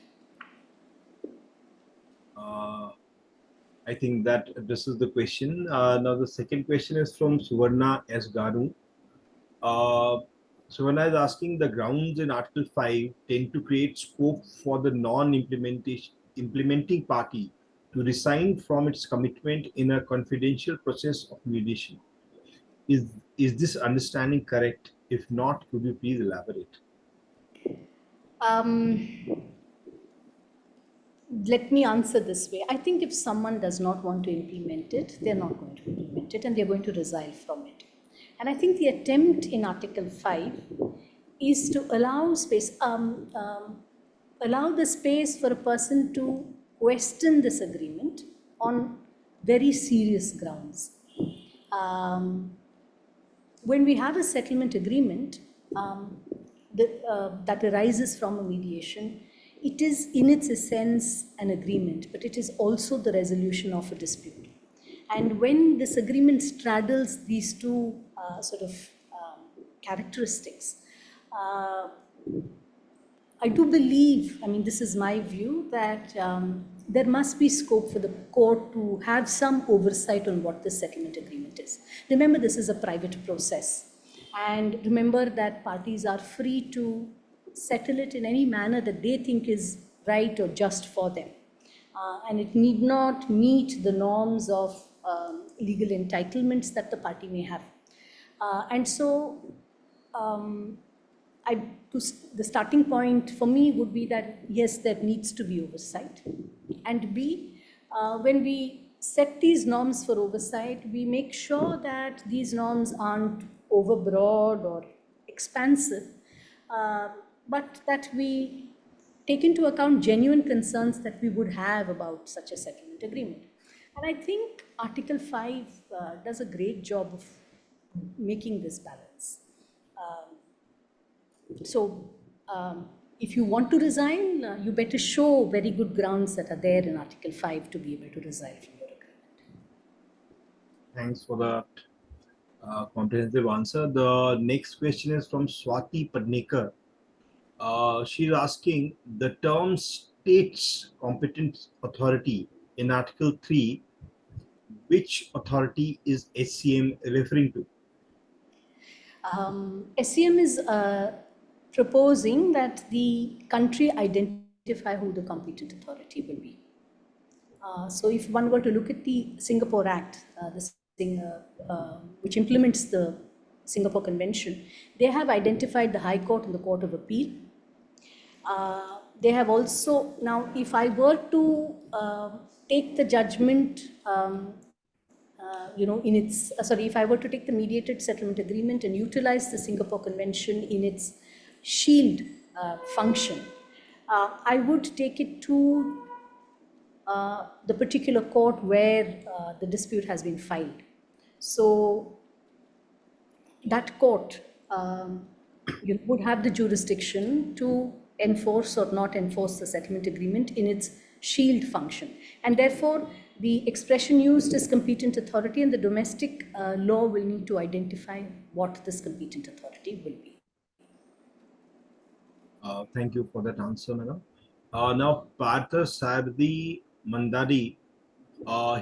I think that addresses the question. Now the second question is from Suvarna S. Ganu. Suvarna is asking, the grounds in Article 5 tend to create scope for the implementing party to resign from its commitment in a confidential process of mediation. Is this understanding correct? If not, could you please elaborate? Let me answer this way. I think if someone does not want to implement it, they're not going to implement it and they're going to resign from it. And I think the attempt in Article 5 is to allow space, allow the space for a person to question this agreement on very serious grounds. When we have a settlement agreement that arises from a mediation, it is in its essence an agreement, but it is also the resolution of a dispute. And when this agreement straddles these two characteristics, I do believe, I mean, this is my view, that there must be scope for the court to have some oversight on what the settlement agreement is. Remember, this is a private process. And remember that parties are free to settle it in any manner that they think is right or just for them. And it need not meet the norms of legal entitlements that the party may have. And so the starting point for me would be that, yes, there needs to be oversight. And B, when we set these norms for oversight, we make sure that these norms aren't overbroad or expansive, but that we take into account genuine concerns that we would have about such a settlement agreement. And I think Article 5 does a great job of making this balance. If you want to resign, you better show very good grounds that are there in Article 5 to be able to resign from your agreement. Thanks for that comprehensive answer. The next question is from Swati Padnekar. She's asking, the term state's competent authority in Article 3, which authority is SCM referring to? SCM is proposing that the country identify who the competent authority will be. So if one were to look at the Singapore Act, which implements the Singapore Convention, they have identified the High Court and the Court of Appeal. They have also, now if I were to take the judgment, if I were to take the mediated settlement agreement and utilize the Singapore Convention in its shield function, I would take it to the particular court where the dispute has been filed. So that court would have the jurisdiction to enforce or not enforce the settlement agreement in its shield function. And therefore, the expression used is competent authority, and the domestic law will need to identify what this competent authority will be. Thank you for that answer, madam. Now, Partha Sardi Mandadi,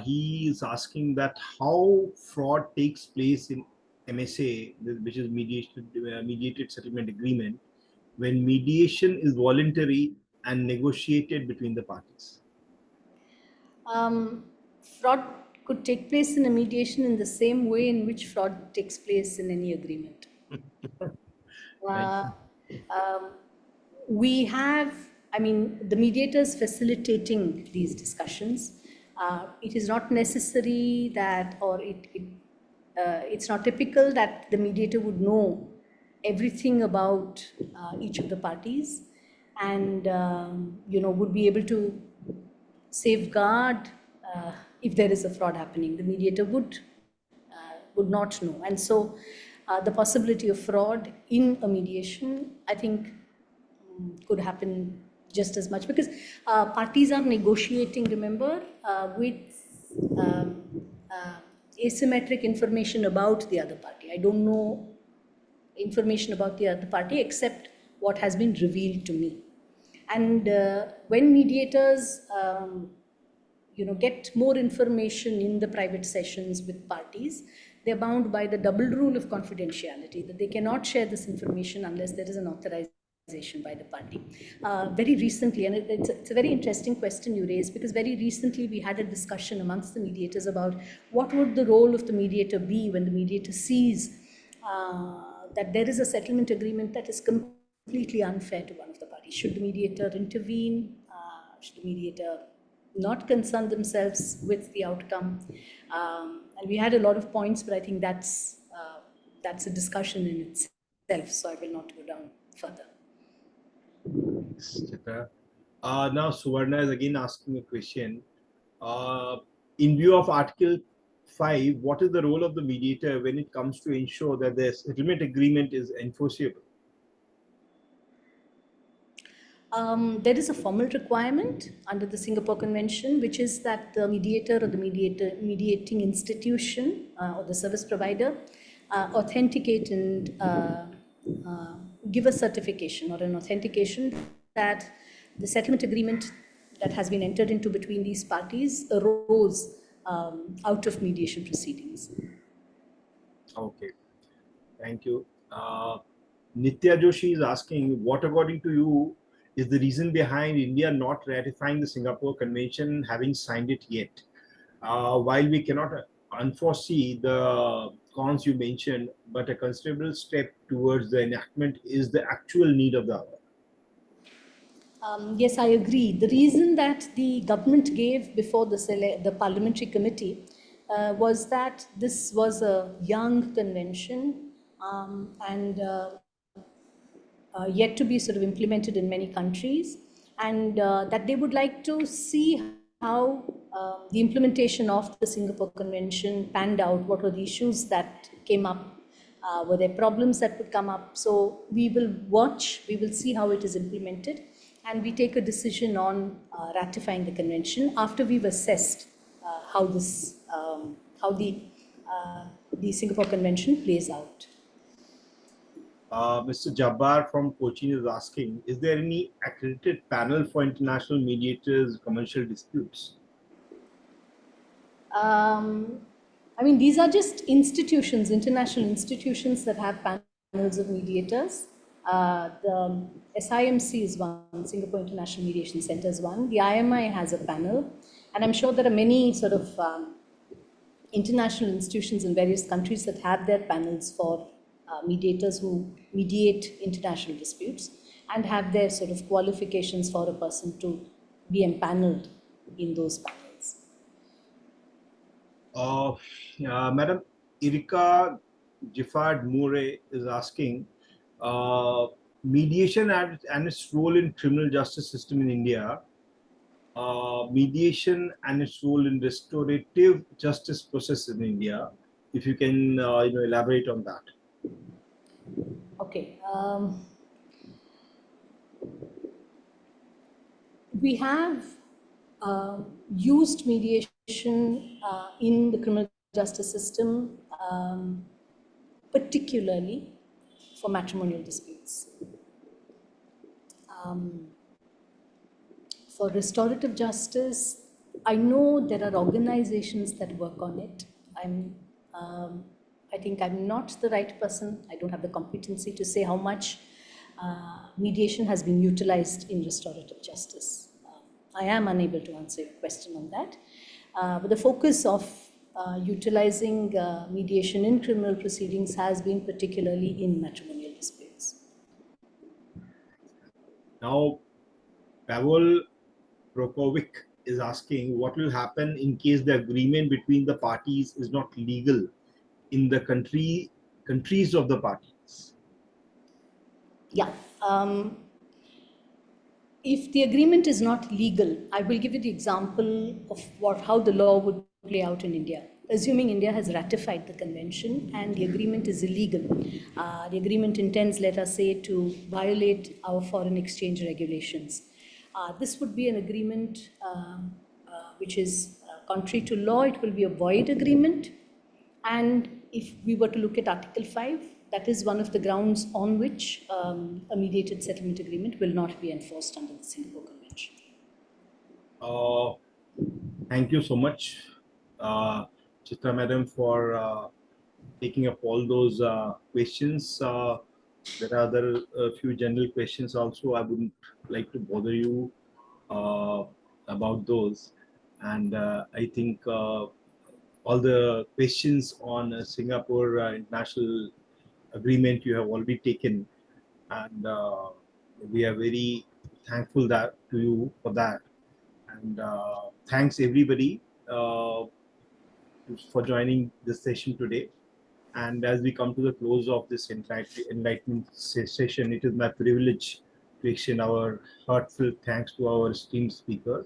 he is asking that how fraud takes place in MSA, which is mediated settlement agreement, when mediation is voluntary and negotiated between the parties. Fraud could take place in a mediation in the same way in which fraud takes place in any agreement. We have, the mediators facilitating these discussions. It is not necessary that, or it's not typical that the mediator would know everything about each of the parties and, would be able to safeguard if there is a fraud happening. The mediator would not know. And so the possibility of fraud in a mediation, I think, could happen just as much, because parties are negotiating, remember, with asymmetric information about the other party. I don't know information about the other party except what has been revealed to me. And when mediators get more information in the private sessions with parties, they're bound by the double rule of confidentiality, that they cannot share this information unless there is an authorization by the party. Very recently, and it's a very interesting question you raised, because very recently we had a discussion amongst the mediators about what would the role of the mediator be when the mediator sees that there is a settlement agreement that is completely unfair to one of the parties. Should the mediator intervene? Should the mediator not concern themselves with the outcome? And we had a lot of points, but I think that's a discussion in itself, so I will not go down further. Thanks, Chitra. Now Suvarna is again asking a question. In view of Article 5, what is the role of the mediator when it comes to ensure that the settlement agreement is enforceable? There is a formal requirement under the Singapore Convention, which is that the mediator or the mediating institution or the service provider authenticate and give a certification or an authentication that the settlement agreement that has been entered into between these parties arose out of mediation proceedings. Okay, thank you. Nitya Joshi is asking, what according to you is the reason behind India not ratifying the Singapore Convention, having signed it yet? While we cannot unforesee the cons you mentioned, but a considerable step towards the enactment is the actual need of the hour. Yes, I agree. The reason that the government gave before the parliamentary committee was that this was a young convention and yet to be sort of implemented in many countries, and that they would like to see how the implementation of the Singapore Convention panned out. What were the issues that came up? Were there problems that would come up? So we will watch, we will see how it is implemented, and we take a decision on ratifying the convention after we've assessed how the Singapore Convention plays out. Mr. Jabbar from Cochin is asking, is there any accredited panel for international mediators commercial disputes? I mean, these are just institutions, international institutions that have panels of mediators. The SIMC is one, Singapore International Mediation Center is one. The IMI has a panel, and I'm sure there are many sort of international institutions in various countries that have their panels for mediators who mediate international disputes and have their sort of qualifications for a person to be empaneled in those panels. Madam Irika Giffard Murray is asking, mediation and its role in criminal justice system in India, mediation and its role in restorative justice process in India. If you can, elaborate on that. Okay. We have used mediation in the criminal justice system, particularly for matrimonial disputes. For restorative justice, I know there are organizations that work on it. I think I'm not the right person. I don't have the competency to say how much mediation has been utilized in restorative justice. I am unable to answer your question on that. But the focus of utilizing mediation in criminal proceedings has been particularly in matrimonial disputes. Now, Pavel Prokovic is asking, what will happen in case the agreement between the parties is not legal in the countries of the parties? Yeah. If the agreement is not legal, I will give you the example of how the law would play out in India. Assuming India has ratified the convention and the agreement is illegal, the agreement intends, let us say, to violate our foreign exchange regulations. This would be an agreement which is contrary to law. It will be a void agreement. And if we were to look at Article 5, that is one of the grounds on which a mediated settlement agreement will not be enforced under the Singapore Convention. Thank you so much, Chitra Madam, for taking up all those questions. There are other few general questions also. I wouldn't like to bother you uh, about those. And I think all the questions on Singapore International Agreement you have already taken. And we are very thankful that to you for that. And thanks everybody for joining this session today. And as we come to the close of this enlightenment session, it is my privilege to extend our heartfelt thanks to our esteemed speaker,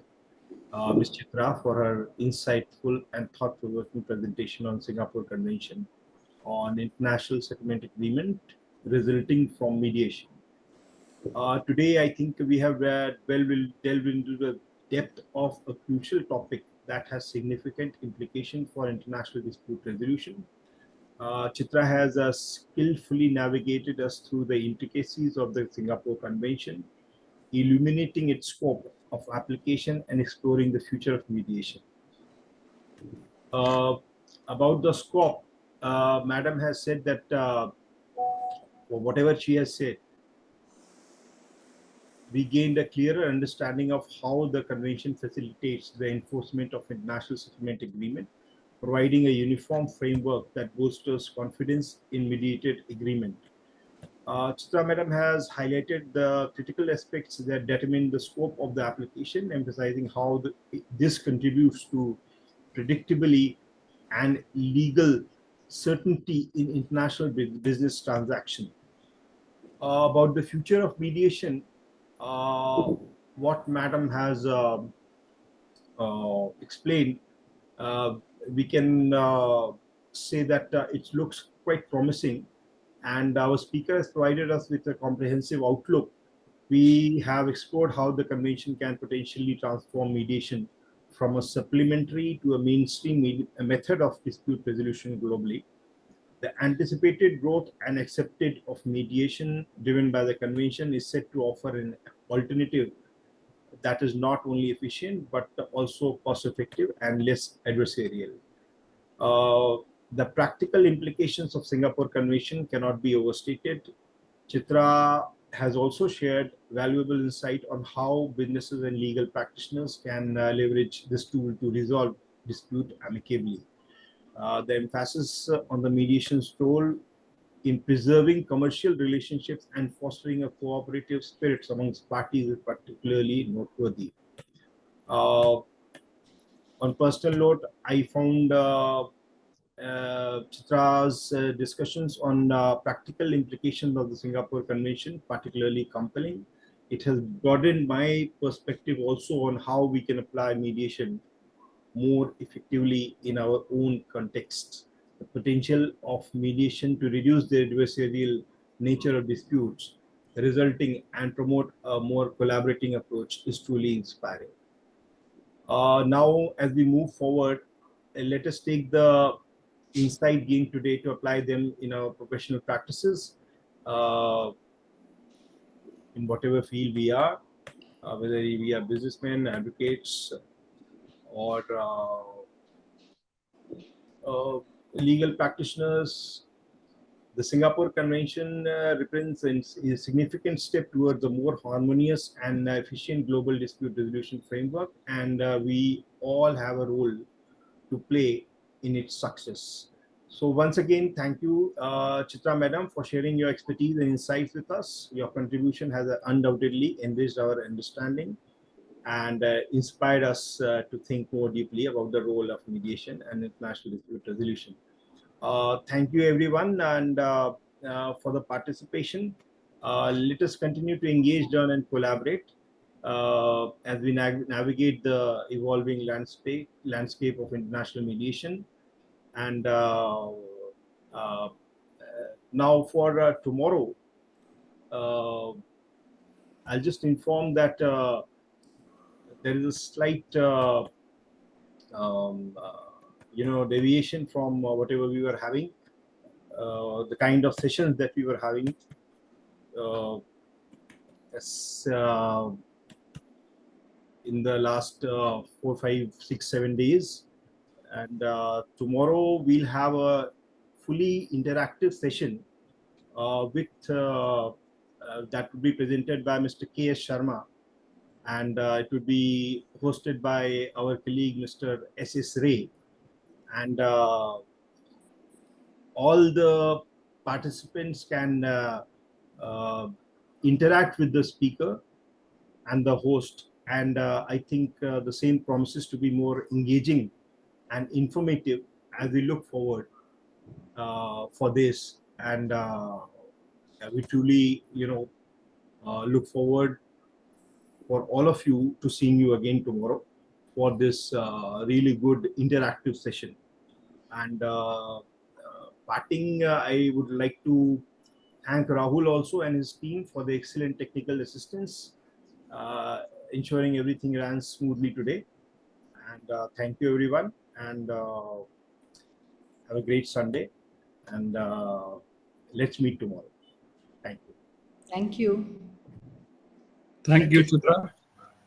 Ms. Chitra, for her insightful and thought-provoking presentation on Singapore Convention on International Settlement Agreement resulting from mediation. Today, I think we have will delve into the depth of a crucial topic that has significant implication for international dispute resolution. Chitra has skillfully navigated us through the intricacies of the Singapore Convention, illuminating its scope of application and exploring the future of mediation. About the scope, Madam has said that whatever she has said, we gained a clearer understanding of how the convention facilitates the enforcement of international settlement agreement, providing a uniform framework that bolsters confidence in mediated agreement. Chitra Madam has highlighted the critical aspects that determine the scope of the application, emphasizing how this contributes to predictability and legal certainty in international business transaction. About the future of mediation, what Madam has explained, we can say that it looks quite promising, and our speaker has provided us with a comprehensive outlook. We have explored how the convention can potentially transform mediation from a supplementary to a mainstream method of dispute resolution globally. The anticipated growth and accepted of mediation driven by the convention is set to offer an alternative that is not only efficient but also cost effective and less adversarial. The practical implications of Singapore Convention cannot be overstated. Chitra has also shared valuable insight on how businesses and legal practitioners can leverage this tool to resolve dispute amicably. The emphasis on the mediation's role in preserving commercial relationships and fostering a cooperative spirit amongst parties is particularly noteworthy. On personal note, I found Chitra's discussions on practical implications of the Singapore Convention particularly compelling. It has broadened my perspective also on how we can apply mediation more effectively in our own context. The potential of mediation to reduce the adversarial nature of disputes, resulting and promote a more collaborating approach is truly inspiring. Now, as we move forward, let us take the insight gained today to apply them in our professional practices in whatever field we are, whether we are businessmen, advocates, or legal practitioners. The Singapore Convention represents a significant step towards a more harmonious and efficient global dispute resolution framework, and we all have a role to play in its success. So once again, thank you, Chitra Madam, for sharing your expertise and insights with us. Your contribution has undoubtedly enriched our understanding and inspired us to think more deeply about the role of mediation and international dispute resolution. Thank you, everyone, and for the participation. Let us continue to engage, learn, and collaborate as we navigate the evolving landscape of international mediation. And now for tomorrow, I'll just inform that there is a slight deviation from whatever we were having, the kind of sessions that we were having. in the last 4, 5, 6, 7 days. And tomorrow we'll have a fully interactive session with that will be presented by Mr. K.S. Sharma, and it will be hosted by our colleague Mr. S.S. Ray, and all the participants can interact with the speaker and the host, and I think the same promises to be more engaging and informative as we look forward for this, and we truly look forward for all of you to seeing you again tomorrow for this really good interactive session. And parting, I would like to thank Rahul also and his team for the excellent technical assistance, ensuring everything ran smoothly today. And thank you everyone, and have a great Sunday, and let's meet tomorrow. Thank you. Thank you. Thank you, Chitra.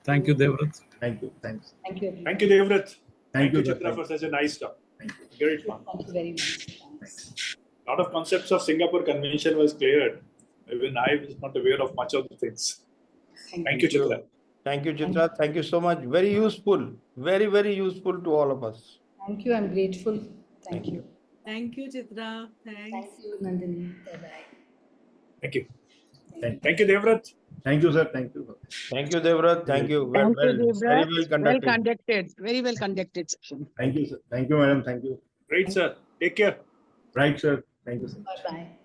Thank you, Devrat. Thank you. Thanks. Thank you, everyone. Thank you, Devrat. Thank you, sir. Chitra, for such a nice talk. Thank you. Great one. Thank you very much. Thanks. A lot of concepts of Singapore Convention was cleared. Even I was not aware of much of the things. Thank you, Chitra. Thank you, Chitra. Thank you so much. Very useful. Very, very useful to all of us. Thank you. I'm grateful. Thank you. Thank you, Chitra. Thanks. Thank you, Nandini. Bye-bye. Thank you. Thank Thank you, Devrat. Thank you, sir. Thank you. Thank you, Devrat. Thank you. Thank you, Very Devrat. well conducted. Well conducted. Very well conducted session. Thank you, sir. Thank you, madam. Thank you. Great, sir. Take care. Right, sir. Thank you, sir. Bye-bye.